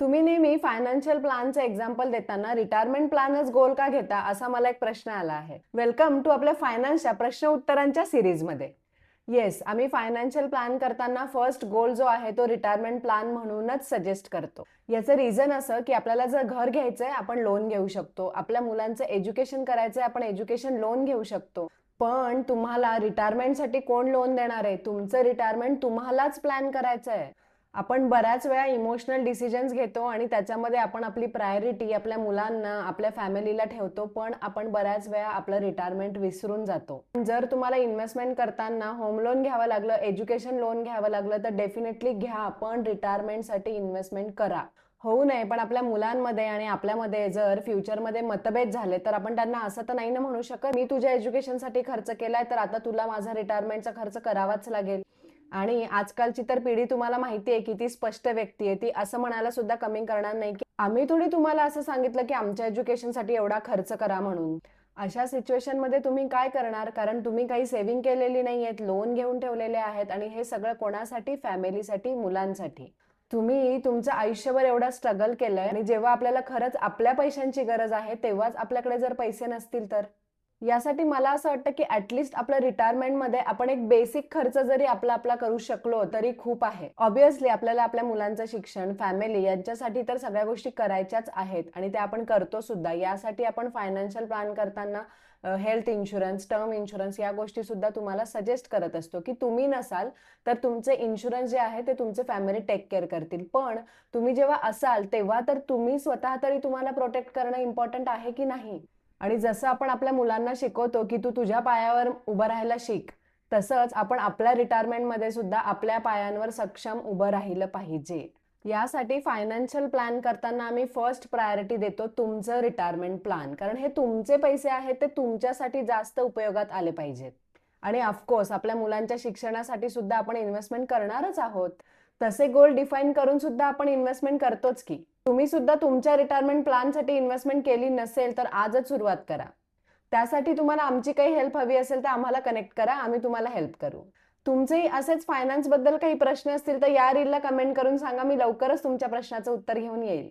तुम्ही नेहमी financial प्लॅनचं example देताना रिटायरमेंट प्लॅनच गोल का घेता, असा मला एक प्रश्न आला आहे. वेलकम टू आपल्या फायनान्सच्या प्रश्न उत्तरांच्या सिरीजमध्ये. येस, आम्ही फायनान्शियल प्लॅन करताना फर्स्ट गोल जो आहे तो रिटायरमेंट प्लॅन म्हणूनच सजेस्ट करतो. याचं रिझन असं की आपल्याला जर घर घ्यायचंय आपण लोन घेऊ शकतो, आपल्या मुलांचं एज्युकेशन करायचंय आपण एज्युकेशन लोन घेऊ शकतो. पण तुम्हाला रिटायरमेंटसाठी कोण लोन देणार आहे? तुमचं रिटायरमेंट तुम्हालाच प्लॅन करायचं आहे. आपण बऱ्याच वेळा इमोशनल डिसिजन्स घेतो आणि त्याच्यामध्ये आपण आपली प्रायोरिटी आपल्या मुलांना आपल्या फॅमिलीला ठेवतो, पण आपण बऱ्याच वेळा आपलं रिटायरमेंट विसरून जातो. जर तुम्हाला इन्व्हेस्टमेंट करताना होम लोन घ्यावं लागलं, एज्युकेशन लोन घ्यावं लागलं तर डेफिनेटली घ्या, पण रिटायरमेंटसाठी इन्व्हेस्टमेंट करा. होऊ नये पण आपल्या मुलांमध्ये आणि आपल्यामध्ये जर फ्युचरमध्ये मतभेद झाले तर आपण त्यांना असं तर नाही ना म्हणू शकत, मी तुझ्या एज्युकेशनसाठी खर्च केलाय तर आता तुला माझा रिटायरमेंटचा खर्च करावाच लागेल. आणि आजकालची तर पिढी तुम्हाला माहिती आहे किती स्पष्ट व्यक्ती आहे, ती असं म्हणायला सुद्धा कमी करणार नाही की आम्ही थोडी तुम्हाला असं सांगितलं की आमच्या एज्युकेशनसाठी एवढा खर्च करा म्हणून. अशा सिच्युएशन मध्ये तुम्ही काय करणार? कारण तुम्ही काही सेव्हिंग केलेली नाहीयेत, लोन घेऊन ठेवलेले आहेत आणि हे सगळं कोणासाठी? फॅमिलीसाठी, मुलांसाठी. तुम्ही तुमचं आयुष्यभर एवढा स्ट्रगल केलंय आणि जेव्हा आपल्याला खरंच आपल्या पैशांची गरज आहे तेव्हाच आपल्याकडे जर पैसे नसतील तर? यासाठी मला असं वाटतं की ऍटलिस्ट आपल्या रिटायरमेंटमध्ये आपण एक बेसिक खर्च जरी आपला आपला करू शकलो तरी खूप आहे. ऑब्व्हियसली आपल्याला आपल्या मुलांचं शिक्षण, फॅमिली यांच्यासाठी तर सगळ्या गोष्टी करायच्याच आहेत आणि ते आपण करतो सुद्धा. यासाठी आपण फायनान्शियल प्लॅन करताना हेल्थ इन्शुरन्स, टर्म इन्शुरन्स या गोष्टी सुद्धा तुम्हाला सजेस्ट करत असतो की तुम्ही नसाल तर तुमचे इन्शुरन्स जे आहे ते तुमचे फॅमिली टेक केअर करतील. पण तुम्ही जेव्हा असाल तेव्हा तर तुम्ही स्वतः तरी तुम्हाला प्रोटेक्ट करणं इम्पॉर्टंट आहे की नाही? आणि जसं आपण आपल्या मुलांना शिकवतो की तू तुझ्या पायावर उभं राहायला शिक, तसंच आपण आपल्या रिटायरमेंटमध्ये सुद्धा आपल्या पायांवर सक्षम उभं राहिलं पाहिजे. यासाठी फायनान्शियल प्लॅन करताना आम्ही फर्स्ट प्रायोरिटी देतो तुमचं रिटायरमेंट प्लॅन, कारण हे तुमचे पैसे आहेत, ते तुमच्यासाठी जास्त उपयोगात आले पाहिजेत. आणि ऑफकोर्स आपल्या मुलांच्या शिक्षणासाठी सुद्धा आपण इन्व्हेस्टमेंट करणारच आहोत. तसे गोल डिफाईन करून सुद्धा आपण इन्व्हेस्टमेंट करतोच की. तुम्ही सुद्धा तुमच्या रिटायरमेंट प्लॅनसाठी इन्व्हेस्टमेंट केली नसेल तर आजच सुरुवात करा. त्यासाठी तुम्हाला आमची काही हेल्प हवी असेल तर आम्हाला कनेक्ट करा, आम्ही तुम्हाला हेल्प करू. तुमचेही असेच फायनान्स बद्दल काही प्रश्न असतील तर या रीलला कमेंट करून सांगा, मी लवकरच तुमच्या प्रश्नाचं उत्तर घेऊन येईल.